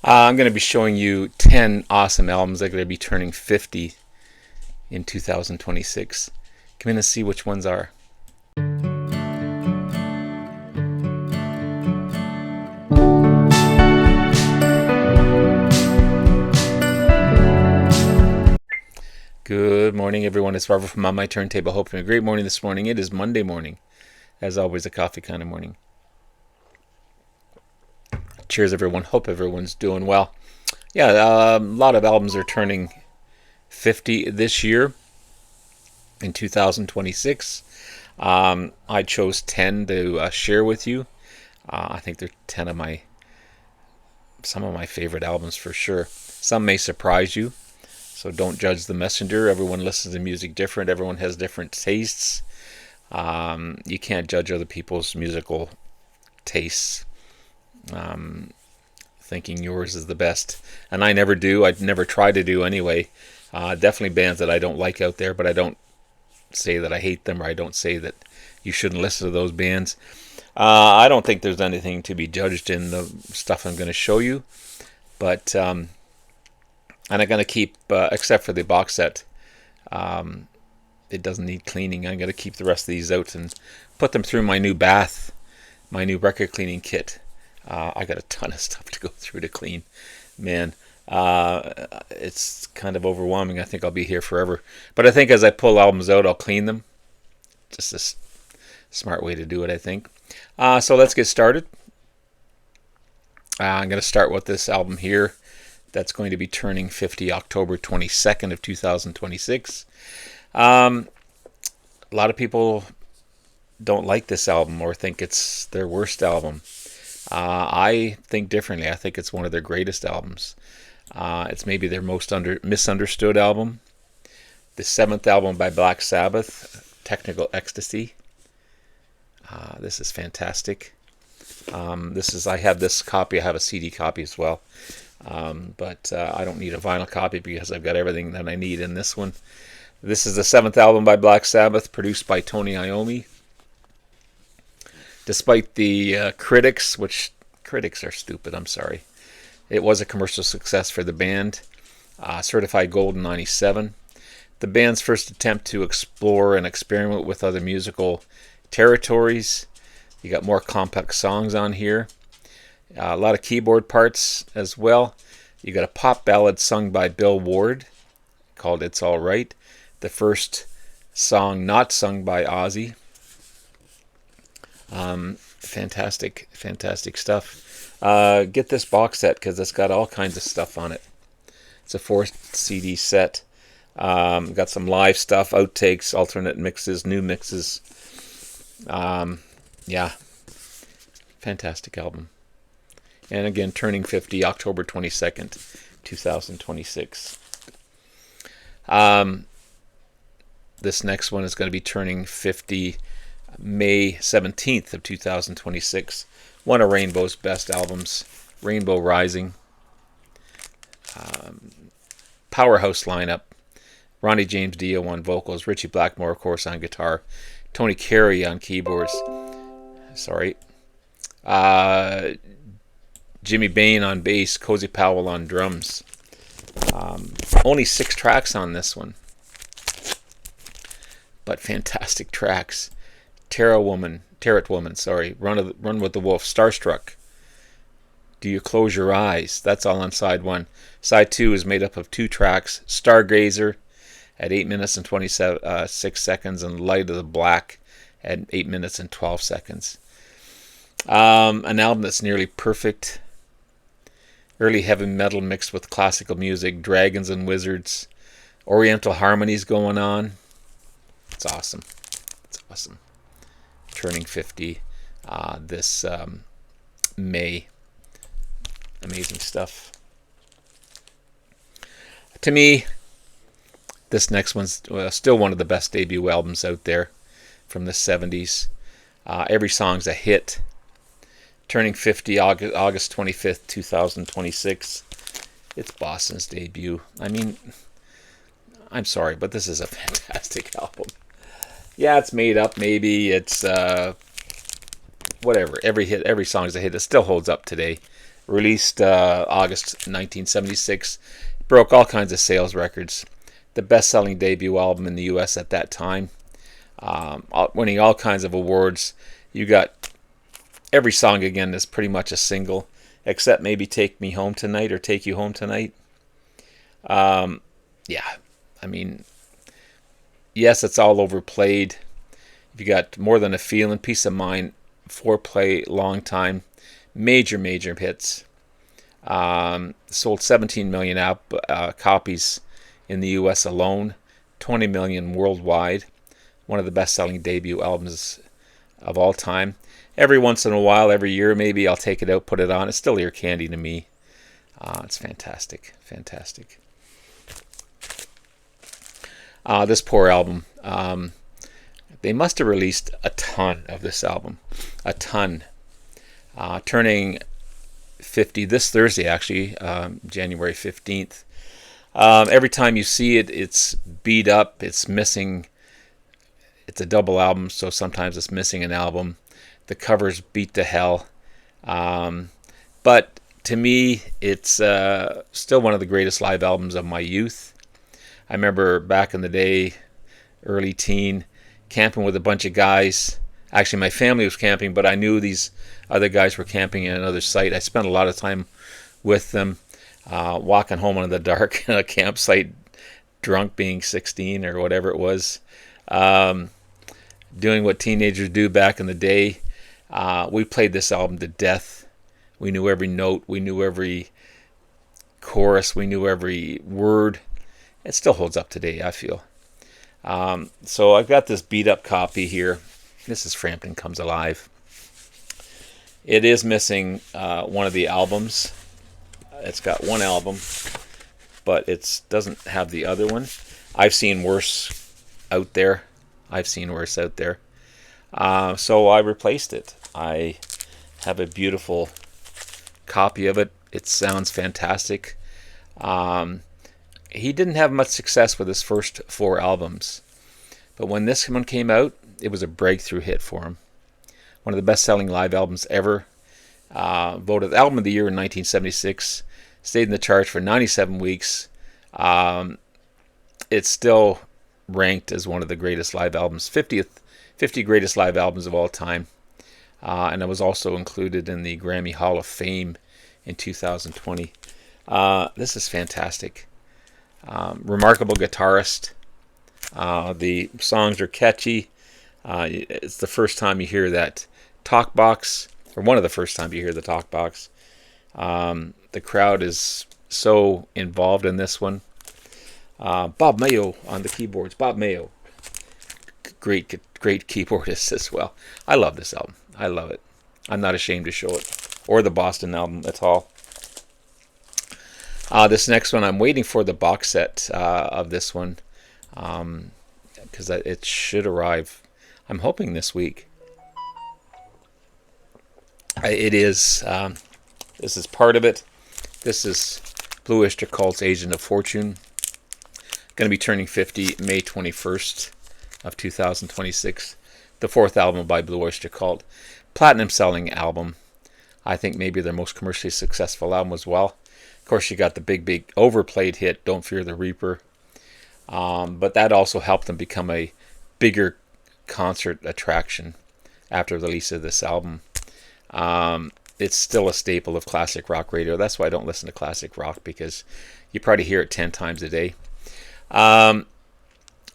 I'm going to be showing you 10 awesome albums that are going to be turning 50 in 2026. Come in and see which ones are. Good morning, everyone. It's Robert from On My Turntable. Hope you're having a great morning this morning. It is Monday morning. As always, a coffee kind of morning. Cheers, everyone. Hope everyone's doing well. Yeah, a lot of albums are turning 50 this year in 2026. I chose 10 to share with you. I think they're some of my favorite albums for sure. Some may surprise you, so don't judge the messenger. Everyone listens to music different. Everyone has different tastes. You can't judge other people's musical tastes, thinking yours is the best. And I never do. I'd never try to do anyway. Definitely bands that I don't like out there, but I don't say that I hate them, or I don't say that you shouldn't listen to those bands. I don't think there's anything to be judged in the stuff I'm going to show you, but and I'm going to keep, except for the box set, it doesn't need cleaning. I'm going to keep the rest of these out and put them through my new record cleaning kit. I got a ton of stuff to go through to clean, man. It's kind of overwhelming. I think I'll be here forever. But I think as I pull albums out, I'll clean them. Just a smart way to do it, I think. So let's get started. I'm going to start with this album here that's going to be turning 50 October 22nd of 2026. A lot of people don't like this album or think it's their worst album. I think differently. I think it's one of their greatest albums. It's maybe their most misunderstood album. The 7th album by Black Sabbath, Technical Ecstasy. This is fantastic. I have this copy. I have a CD copy as well. But I don't need a vinyl copy because I've got everything that I need in this one. This is the 7th album by Black Sabbath, produced by Tony Iommi. Despite the critics, which critics are stupid, I'm sorry. It was a commercial success for the band. Certified gold in 97. The band's first attempt to explore and experiment with other musical territories. You got more complex songs on here. A lot of keyboard parts as well. You got a pop ballad sung by Bill Ward called It's All Right. The first song not sung by Ozzy. Fantastic stuff. Get this box set because it's got all kinds of stuff on it. It's a 4 CD set. Got some live stuff, outtakes, alternate mixes, new mixes. Yeah, fantastic album. And again, turning 50 October 22nd, 2026. This next one is going to be turning 50 May 17th of 2026. One of Rainbow's best albums, Rainbow Rising. Powerhouse lineup. Ronnie James Dio on vocals, Richie Blackmore, of course, on guitar, Tony Carey on keyboards. Jimmy Bain on bass, Cozy Powell on drums. Only 6 tracks on this one, but fantastic tracks. Terror Woman, Run with the Wolf, Starstruck, Do You Close Your Eyes? That's all on side 1. Side 2 is made up of 2 tracks, Stargazer at 8 minutes and 26 seconds and Light of the Black at 8 minutes and 12 seconds. An album that's nearly perfect. Early heavy metal mixed with classical music, dragons and wizards, oriental harmonies going on. It's awesome. Turning 50 this May. Amazing stuff. To me, this next one's still one of the best debut albums out there from the 70s. Every song's a hit. Turning 50 August 25th, 2026. It's Boston's debut. I mean, I'm sorry, but this is a fantastic album. Yeah, it's made up, maybe. It's whatever. Every song is a hit. It still holds up today. released August 1976, broke all kinds of sales records. The best-selling debut album in the U.S. at that time, winning all kinds of awards. You got every song again is pretty much a single, except maybe "Take Me Home Tonight" or "Take You Home Tonight." Yeah, I mean, yes, it's all overplayed. You got More Than a Feeling, Peace of Mind, Foreplay, Long Time, major hits. Sold 17 million copies in the U.S. alone, 20 million worldwide. One of the best-selling debut albums of all time. Every once in a while, every year maybe, I'll take it out, put it on. It's still ear candy to me. It's fantastic, fantastic. This poor album. They must have released a ton of this album. A ton. Turning 50 this Thursday, actually, January 15th. Every time you see it, it's beat up. It's missing. It's a double album, so sometimes it's missing an album. The cover's beat to hell. But to me, it's still one of the greatest live albums of my youth. I remember back in the day, early teen, camping with a bunch of guys. Actually, my family was camping, but I knew these other guys were camping in another site. I spent a lot of time with them, walking home in the dark in a campsite, drunk, being 16 or whatever it was, doing what teenagers do back in the day. We played this album to death. We knew every note. We knew every chorus. We knew every word. It still holds up today, I feel. So I've got this beat up copy here. This is Frampton Comes Alive. It is missing one of the albums. It's got one album, but it doesn't have the other one. I've seen worse out there. So I replaced it. I have a beautiful copy of it. It sounds fantastic. He didn't have much success with his first 4 albums, but when this one came out, it was a breakthrough hit for him. One of the best-selling live albums ever. Voted Album of the Year in 1976. Stayed in the charts for 97 weeks. It's still ranked as one of the greatest live albums, 50 greatest live albums of all time. And it was also included in the Grammy Hall of Fame in 2020. This is fantastic. Remarkable guitarist. The songs are catchy. It's the first time you hear that talk box, or one of the first time you hear the talk box. The crowd is so involved in this one. Bob Mayo on the keyboards. Bob Mayo, great keyboardist as well. I love this album. I love it. I'm not ashamed to show it, or the Boston album at all. This next one, I'm waiting for the box set of this one, because it should arrive. I'm hoping this week. It is. This is part of it. This is Blue Oyster Cult's Agent of Fortune. Going to be turning 50 May 21st of 2026. The 4th album by Blue Oyster Cult. Platinum selling album. I think maybe their most commercially successful album as well. Of course, you got the big overplayed hit, Don't Fear the Reaper. But that also helped them become a bigger concert attraction after the release of this album. It's still a staple of classic rock radio. That's why I don't listen to classic rock, because you probably hear it 10 times a day.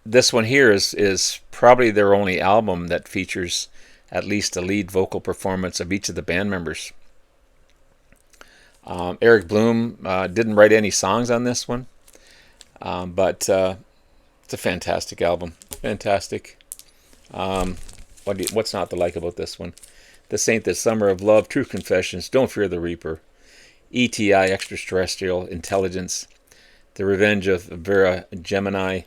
This one here is probably their only album that features at least a lead vocal performance of each of the band members. Eric Bloom didn't write any songs on this one, but it's a fantastic album. Fantastic. What's not to like about this one? This Ain't the Summer of Love, True Confessions, Don't Fear the Reaper, ETI, Extraterrestrial Intelligence, The Revenge of Vera Gemini,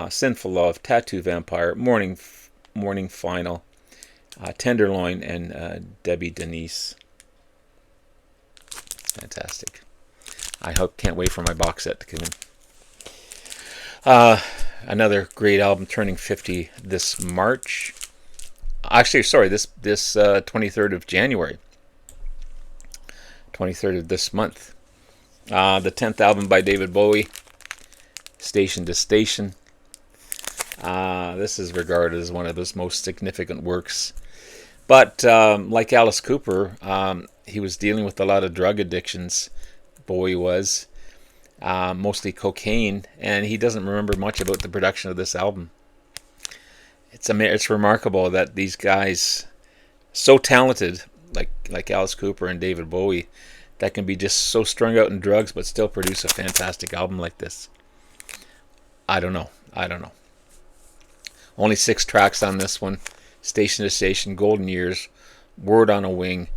Sinful Love, Tattoo Vampire, Morning Final, Tenderloin, and Debbie Denise. Fantastic. Can't wait for my box set to come in. Another great album turning 50 this March. Actually, sorry, this 23rd of January. 23rd of this month. The 10th album by David Bowie, Station to Station. This is regarded as one of his most significant works. But like Alice Cooper, he was dealing with a lot of drug addictions. Bowie was. Mostly cocaine, and he doesn't remember much about the production of this album. It's remarkable that these guys, so talented, like Alice Cooper and David Bowie, that can be just so strung out in drugs but still produce a fantastic album like this. I don't know. Only 6 tracks on this one. Station to Station, Golden Years, Word on a Wing,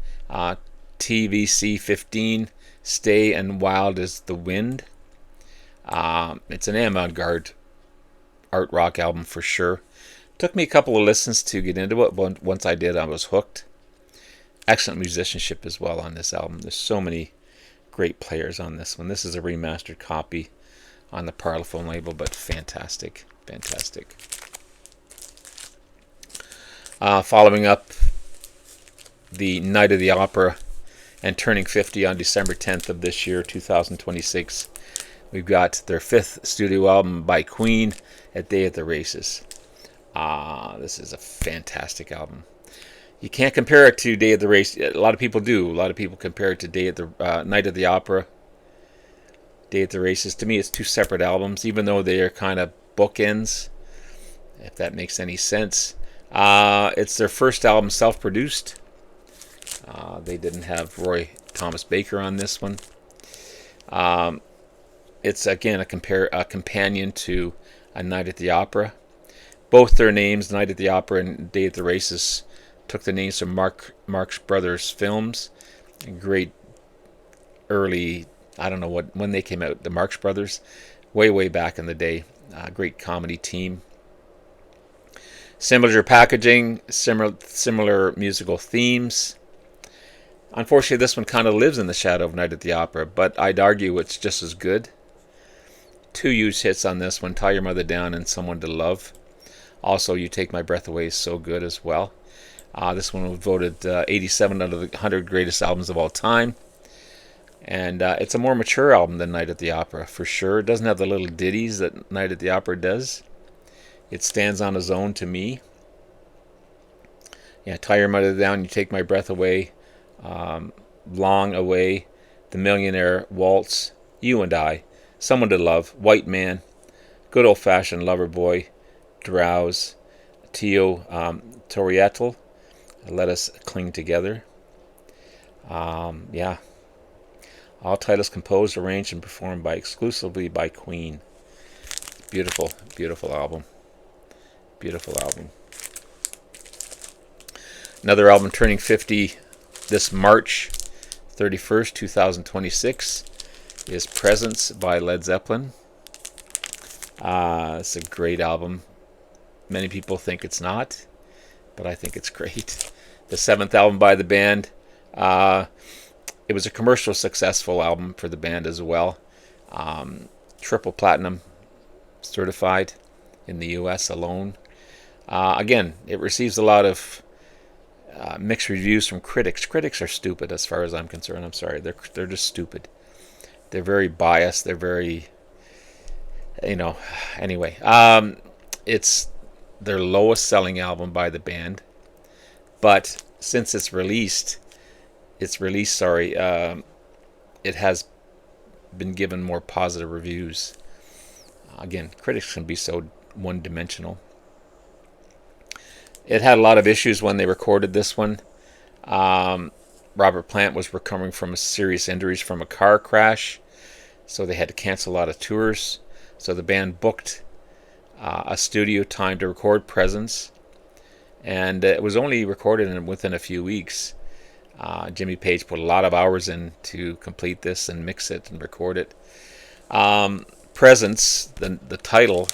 TVC 15, Stay and Wild as the Wind. It's an avant-garde art rock album for sure. Took me a couple of listens to get into it, but once I did, I was hooked. Excellent musicianship as well on this album. There's so many great players on this one. This is a remastered copy on the Parlophone label, but fantastic. Following up, the Night of the Opera, and turning 50 on December 10th of this year, 2026. We've got their 5th studio album by Queen, A Day at the Races. This is a fantastic album. You can't compare it to Day at the Race. A lot of people do. A lot of people compare it to Night of the Opera, Day at the Races. To me, it's 2 separate albums, even though they are kind of bookends, if that makes any sense. It's their first album self-produced. They didn't have Roy Thomas Baker on this one. It's again a companion to A Night at the Opera. Both their names, Night at the Opera and Day at the Races, took the names from Marx Brothers films. Great early, I don't know when they came out, the Marx Brothers, way back in the day. Great comedy team. Similar packaging, similar musical themes. Unfortunately, this one kind of lives in the shadow of Night at the Opera, but I'd argue it's just as good. 2 huge hits on this one, Tie Your Mother Down and Someone to Love. Also, You Take My Breath Away is so good as well. This one was voted 87 out of the 100 greatest albums of all time. And it's a more mature album than Night at the Opera, for sure. It doesn't have the little ditties that Night at the Opera does. It stands on its own to me. Yeah, Tie Your Mother Down, You Take My Breath Away, Long Away, The Millionaire Waltz, You and I, Someone to Love, White Man, Good Old Fashioned Lover Boy, Drowse, Tio Toriatel, Let Us Cling Together. Yeah. All titles composed, arranged, and performed exclusively by Queen. Beautiful album. Another album turning 50 this March 31st, 2026 is Presence by Led Zeppelin. It's a great album. Many people think it's not, but I think it's great. The 7th album by the band. It was a commercial successful album for the band as well. Triple platinum certified in the US alone. Again, it receives a lot of mixed reviews from critics. Critics are stupid as far as I'm concerned. I'm sorry. They're just stupid. They're very biased. They're very, anyway. It's their lowest selling album by the band. But since it has been given more positive reviews. Again, critics can be so one-dimensional. It had a lot of issues when they recorded this one. Robert Plant was recovering from serious injuries from a car crash, so they had to cancel a lot of tours. So the band booked a studio time to record Presence, and it was only recorded within a few weeks. Jimmy Page put a lot of hours in to complete this and mix it and record it. Presence, the title,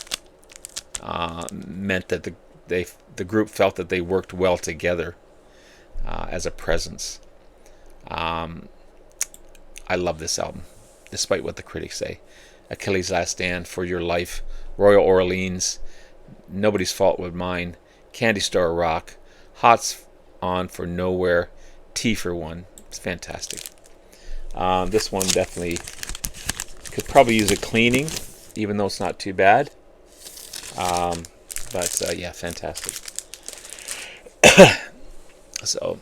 meant that the group felt that they worked well together as a presence. I love this album, despite what the critics say. Achilles' Last Stand, For Your Life, Royal Orleans, Nobody's Fault But Mine, Candy Store Rock, Hot's On for Nowhere, T for One. It's fantastic. This one definitely could probably use a cleaning, even though it's not too bad. But yeah, fantastic. So,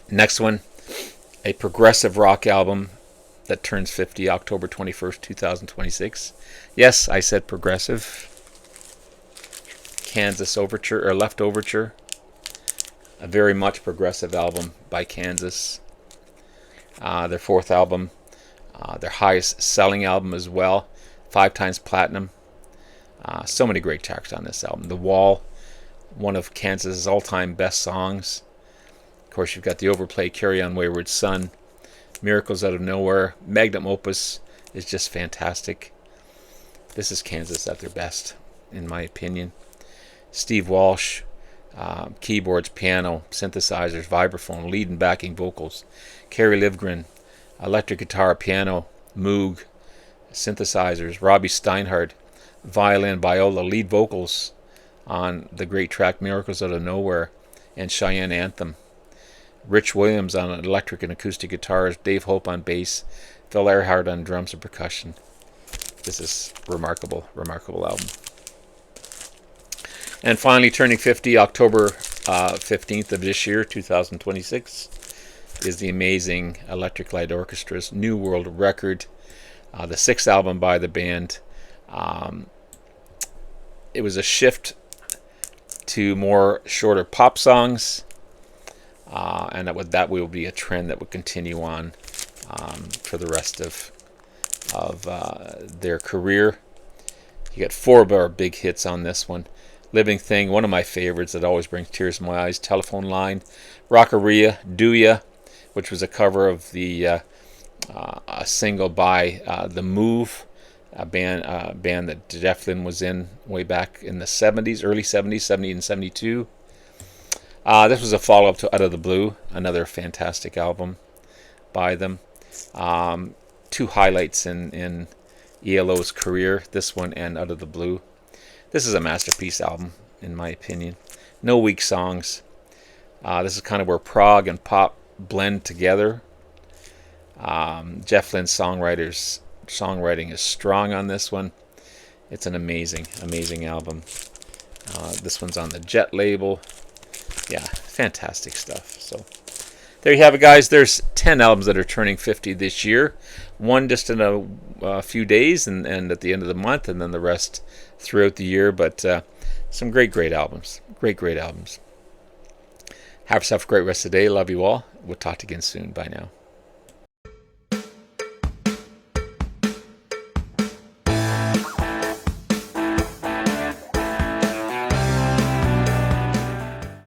next one, a progressive rock album that turns 50 October 21st, 2026. Yes, I said progressive. Kansas Overture, or Leftoverture. A very much progressive album by Kansas. Their fourth album, their highest selling album as well. 5 times platinum. So many great tracks on this album. The Wall, one of Kansas' all-time best songs. Of course, you've got the overplay Carry On Wayward Son. Miracles Out of Nowhere. Magnum Opus is just fantastic. This is Kansas at their best, in my opinion. Steve Walsh, keyboards, piano, synthesizers, vibraphone, lead and backing vocals. Kerry Livgren, electric guitar, piano, Moog, synthesizers. Robbie Steinhardt, violin, viola, lead vocals on the great track Miracles Out of Nowhere and Cheyenne Anthem. Rich Williams on electric and acoustic guitars, Dave Hope on bass, Phil Earhart on drums and percussion. This is remarkable, remarkable album. And finally, turning 50, October 15th of this year, 2026, is the amazing Electric Light Orchestra's New World Record, the 6th album by the band. It was a shift to more shorter pop songs, and that will be a trend that would continue on for the rest of their career. You got 4 of our big hits on this one. Living Thing, one of my favorites that always brings tears to my eyes. Telephone Line, Rockaria, Do Ya, which was a cover of the a single by The Move, a band that Zeppelin was in way back in the 70s, early 70s, 70 and 72. This was a follow-up to Out of the Blue, another fantastic album by them. 2 highlights in ELO's career, this one and Out of the Blue. This is a masterpiece album, in my opinion. No weak songs. This is kind of where prog and pop blend together. Jeff Lynne's songwriting is strong on this one. It's an amazing, amazing album. This one's on the Jet label. Yeah, fantastic stuff. So there you have it, guys. There's 10 albums that are turning 50 this year. One just in a few days and at the end of the month, and then the rest throughout the year. But some great albums. Great albums. Have yourself a great rest of the day. Love you all. We'll talk again soon. Bye now.